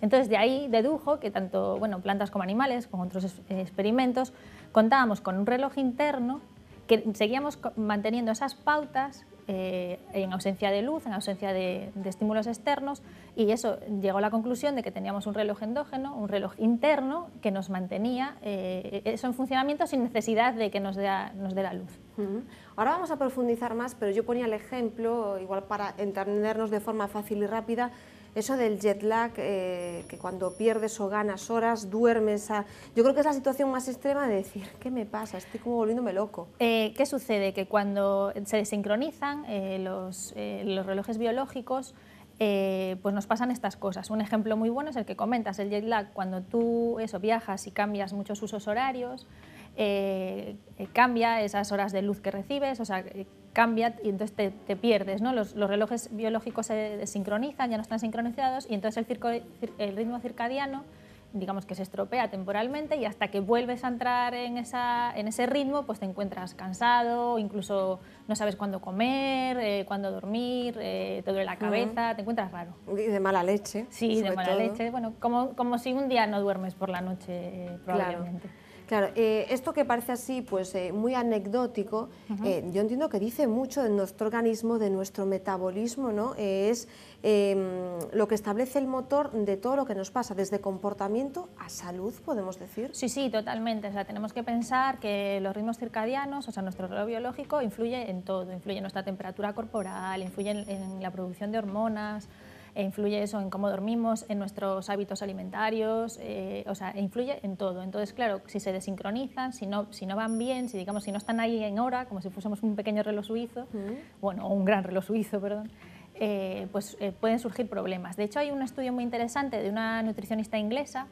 Entonces de ahí dedujo que tanto plantas como animales, con otros experimentos, contábamos con un reloj interno que seguíamos manteniendo esas pautas en ausencia de luz, en ausencia de estímulos externos, y eso llegó a la conclusión de que teníamos un reloj endógeno, un reloj interno, que nos mantenía eso en funcionamiento sin necesidad de que nos dé la luz. Ahora vamos a profundizar más, pero yo ponía el ejemplo, igual para entendernos de forma fácil y rápida, eso del jet lag, que cuando pierdes o ganas horas, duermes. Yo creo que es la situación más extrema de decir, ¿qué me pasa? Estoy como volviéndome loco. ¿Qué sucede? Que cuando se desincronizan los relojes biológicos, pues nos pasan estas cosas. Un ejemplo muy bueno es el que comentas, el jet lag. Cuando tú viajas y cambias muchos usos horarios, cambia esas horas de luz que recibes, o sea, cambia y entonces te pierdes, ¿no? Los relojes biológicos se desincronizan, ya no están sincronizados, y entonces el ritmo circadiano, digamos que se estropea temporalmente, y hasta que vuelves a entrar en ese ritmo, pues te encuentras cansado, incluso no sabes cuándo comer, cuándo dormir, te duele la cabeza, te encuentras raro. Y de mala leche. Sí, de mala leche, bueno, como si un día no duermes por la noche, probablemente. Claro, esto que parece así, pues muy anecdótico, yo entiendo que dice mucho de nuestro organismo, de nuestro metabolismo, ¿no? Es lo que establece el motor de todo lo que nos pasa, desde comportamiento a salud, podemos decir. Sí, sí, totalmente. O sea, tenemos que pensar que los ritmos circadianos, o sea, nuestro reloj biológico, influye en todo, influye en nuestra temperatura corporal, influye en la producción de hormonas, influye eso en cómo dormimos, en nuestros hábitos alimentarios, o sea, influye en todo. Entonces, claro, si se desincronizan, si no van bien, si no están ahí en hora, como si fuésemos un pequeño reloj suizo, bueno, o un gran reloj suizo, perdón, pues pueden surgir problemas. De hecho, hay un estudio muy interesante de una nutricionista inglesa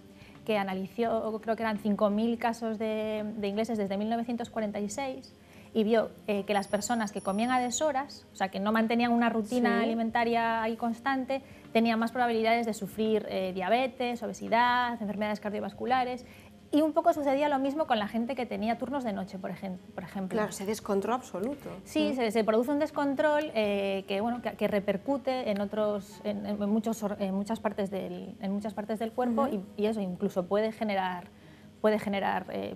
que analizó, creo que eran 5.000 casos de ingleses desde 1946, y vio que las personas que comían a deshoras, o sea, que no mantenían una rutina alimentaria ahí constante, tenían más probabilidades de sufrir diabetes, obesidad, enfermedades cardiovasculares, y un poco sucedía lo mismo con la gente que tenía turnos de noche, por ejemplo. Claro, ese descontrol absoluto. Sí, se produce un descontrol que repercute en muchas partes del cuerpo, y eso incluso puede generar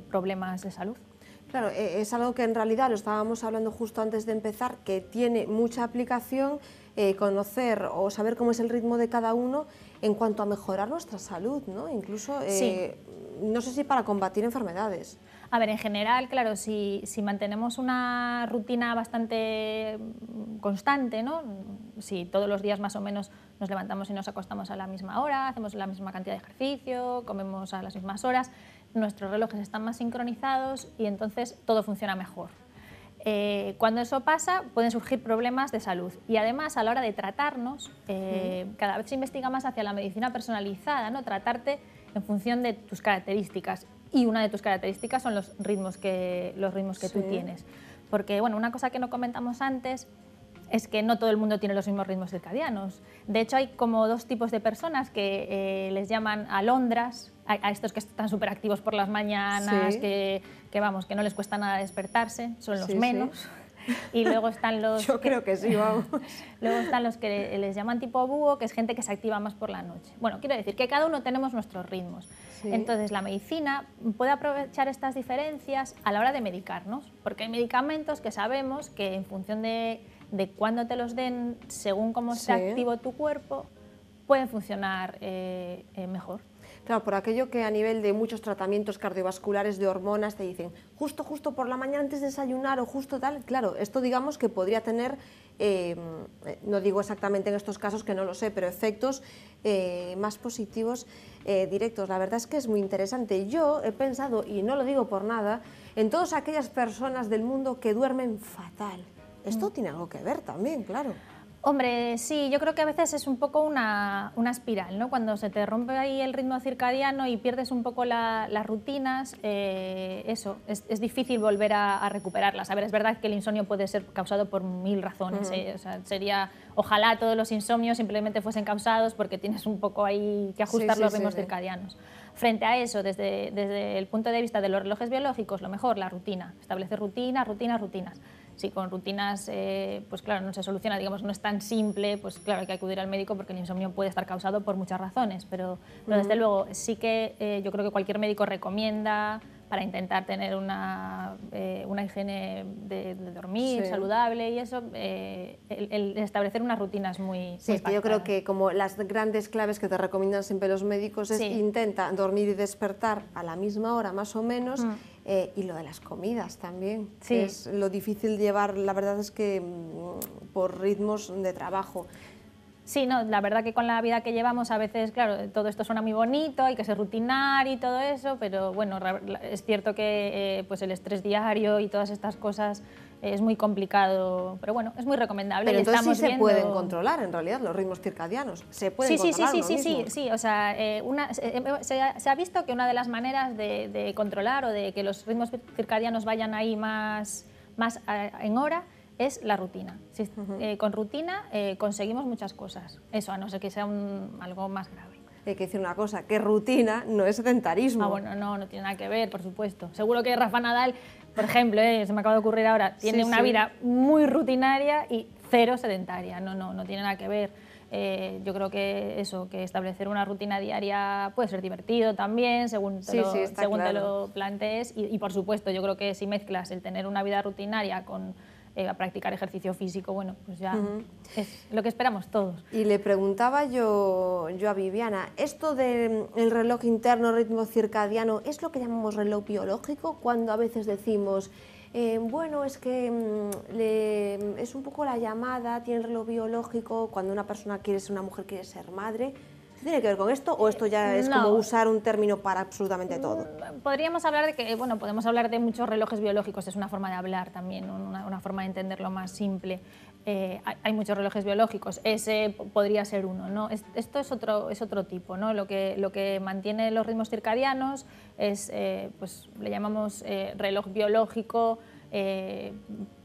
problemas de salud. Claro, es algo que en realidad, lo estábamos hablando justo antes de empezar, que tiene mucha aplicación, conocer o saber cómo es el ritmo de cada uno en cuanto a mejorar nuestra salud, ¿no? Incluso, no sé si para combatir enfermedades. A ver, en general, claro, si mantenemos una rutina bastante constante, ¿no? Si todos los días más o menos nos levantamos y nos acostamos a la misma hora, hacemos la misma cantidad de ejercicio, comemos a las mismas horas, nuestros relojes están más sincronizados y entonces todo funciona mejor. Cuando eso pasa, pueden surgir problemas de salud, y además a la hora de tratarnos, cada vez se investiga más hacia la medicina personalizada, ¿no? Tratarte en función de tus características, y una de tus características son los ritmos que tú tienes. Porque, bueno, una cosa que no comentamos antes es que no todo el mundo tiene los mismos ritmos circadianos. De hecho, hay como dos tipos de personas que les llaman alondras, a estos que están súper activos por las mañanas, que no les cuesta nada despertarse, son los menos. Y luego están los... Yo creo que sí, vamos. Luego están los que les llaman tipo búho, que es gente que se activa más por la noche. Bueno, quiero decir que cada uno tenemos nuestros ritmos. Entonces, la medicina puede aprovechar estas diferencias a la hora de medicarnos, porque hay medicamentos que sabemos que en función de cuándo te los den, según cómo esté activo tu cuerpo, pueden funcionar mejor. Claro, por aquello que a nivel de muchos tratamientos cardiovasculares de hormonas te dicen justo por la mañana antes de desayunar o justo tal, claro, esto digamos que podría tener, no digo exactamente en estos casos que no lo sé, pero efectos más positivos directos. La verdad es que es muy interesante. Yo he pensado, y no lo digo por nada, en todas aquellas personas del mundo que duermen fatal. Esto tiene algo que ver también, claro. Hombre, sí, yo creo que a veces es un poco una espiral, ¿no? Cuando se te rompe ahí el ritmo circadiano y pierdes un poco las rutinas, eso, es difícil volver a recuperarlas. A ver, es verdad que el insomnio puede ser causado por 1000 razones, o sea, ojalá todos los insomnios simplemente fuesen causados porque tienes un poco ahí que ajustar los ritmos circadianos. Frente a eso, desde el punto de vista de los relojes biológicos, lo mejor, la rutina. Establecer rutinas. Si con rutinas, pues claro, no se soluciona, digamos, no es tan simple, pues claro, hay que acudir al médico porque el insomnio puede estar causado por muchas razones, pero desde luego sí que yo creo que cualquier médico recomienda para intentar tener una higiene de dormir saludable y eso, el establecer unas rutinas muy Sí, es que yo creo que como las grandes claves que te recomiendan siempre los médicos es intenta dormir y despertar a la misma hora más o menos, y lo de las comidas también, que es lo difícil llevar, la verdad es que por ritmos de trabajo. Sí, no, la verdad que con la vida que llevamos a veces, claro, todo esto suena muy bonito, hay que ser rutinario y todo eso, pero bueno, es cierto que pues el estrés diario y todas estas cosas es muy complicado, pero bueno, es muy recomendable. Pero entonces estamos sí se viendo... pueden controlar en realidad los ritmos circadianos, se pueden controlar Sí, o sea, se ha visto que una de las maneras de controlar o de que los ritmos circadianos vayan ahí más en hora es la rutina. Con rutina conseguimos muchas cosas, eso a no ser que sea algo más grave. Hay que decir una cosa, que rutina no es sedentarismo. Bueno, no tiene nada que ver, por supuesto. Seguro que Rafa Nadal, por ejemplo, se me acaba de ocurrir ahora, tiene una vida muy rutinaria y cero sedentaria, no tiene nada que ver. Yo creo que eso, que establecer una rutina diaria puede ser divertido también, según te lo plantees, y por supuesto, yo creo que si mezclas el tener una vida rutinaria con a practicar ejercicio físico, bueno, pues ya es lo que esperamos todos. Y le preguntaba yo a Viviana, ¿esto del reloj interno, ritmo circadiano, es lo que llamamos reloj biológico? Cuando a veces decimos, bueno, es que es un poco la llamada, tiene el reloj biológico, cuando una persona quiere ser una mujer, quiere ser madre. ¿Tiene que ver con esto o esto ya es como usar un término para absolutamente todo? Podríamos hablar de que, bueno, podemos hablar de muchos relojes biológicos, es una forma de hablar también, una forma de entenderlo más simple. Hay muchos relojes biológicos, ese podría ser uno, ¿no? Esto es otro tipo, ¿no? Lo que mantiene los ritmos circadianos es, pues le llamamos reloj biológico,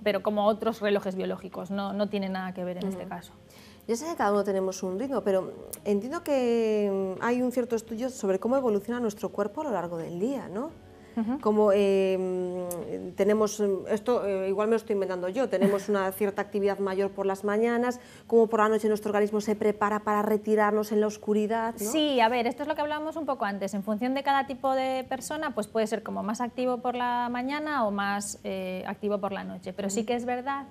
pero como otros relojes biológicos, no tiene nada que ver en este caso. Ya sé que cada uno tenemos un ritmo, pero entiendo que hay un cierto estudio sobre cómo evoluciona nuestro cuerpo a lo largo del día, ¿no? Como tenemos, esto igual me lo estoy inventando yo, tenemos una cierta actividad mayor por las mañanas, como por la noche nuestro organismo se prepara para retirarnos en la oscuridad, ¿no? Sí, a ver, esto es lo que hablábamos un poco antes, en función de cada tipo de persona, pues puede ser como más activo por la mañana o más activo por la noche, pero sí que es verdad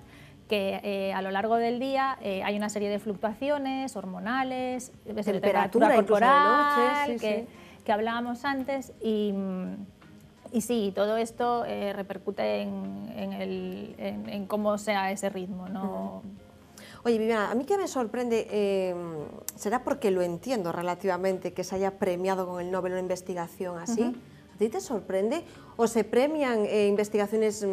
que a lo largo del día hay una serie de fluctuaciones hormonales, de temperatura corporal, que hablábamos antes, y sí, todo esto repercute en cómo sea ese ritmo, ¿no? Oye, Viviana, a mí que me sorprende, será porque lo entiendo relativamente, que se haya premiado con el Nobel una investigación así. ¿A ti te sorprende? ¿O se premian investigaciones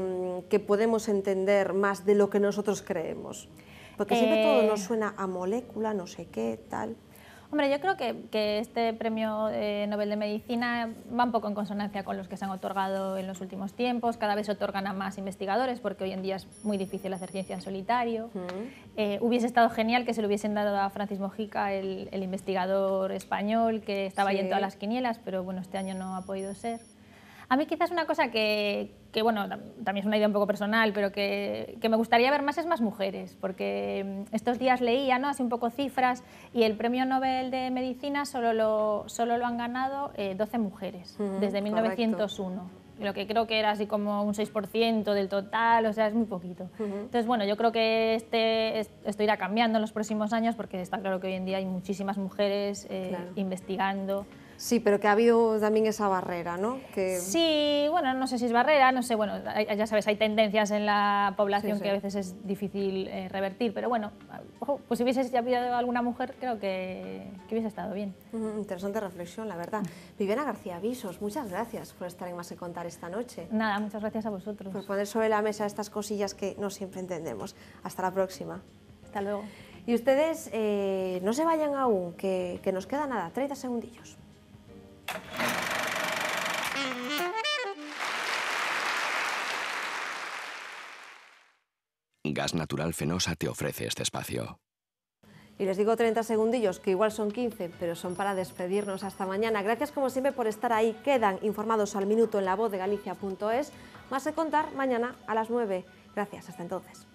que podemos entender más de lo que nosotros creemos? Porque siempre todo nos suena a molécula, no sé qué, tal. Hombre, yo creo que este premio Nobel de Medicina va un poco en consonancia con los que se han otorgado en los últimos tiempos. Cada vez se otorgan a más investigadores porque hoy en día es muy difícil hacer ciencia en solitario. Hubiese estado genial que se lo hubiesen dado a Francis Mojica, el investigador español que estaba ahí en todas las quinielas, pero bueno, este año no ha podido ser. A mí quizás una cosa que bueno, también es una idea un poco personal, pero que me gustaría ver más es más mujeres, porque estos días leía, ¿no?, así un poco cifras, y el Premio Nobel de Medicina solo lo han ganado 12 mujeres, desde 1901. Lo que creo que era así como un 6% del total, o sea, es muy poquito. Entonces, bueno, yo creo que esto irá cambiando en los próximos años, porque está claro que hoy en día hay muchísimas mujeres investigando. Sí, pero que ha habido también esa barrera, ¿no? Sí, bueno, no sé si es barrera, no sé, bueno, ya sabes, hay tendencias en la población que a veces es difícil revertir, pero bueno, pues si hubiese habido alguna mujer, creo que hubiese estado bien. Interesante reflexión, la verdad. Viviana García Visos, muchas gracias por estar en Más que Contar esta noche. Nada, muchas gracias a vosotros. Por poner sobre la mesa estas cosillas que no siempre entendemos. Hasta la próxima. Hasta luego. Y ustedes no se vayan aún, que nos queda nada, 30 segundillos. Gas Natural Fenosa te ofrece este espacio. Y les digo 30 segundillos, que igual son 15, pero son para despedirnos hasta mañana. Gracias como siempre por estar ahí. Quedan informados al minuto en lavozdeGalicia.es. Más que Contar mañana a las 9. Gracias, hasta entonces.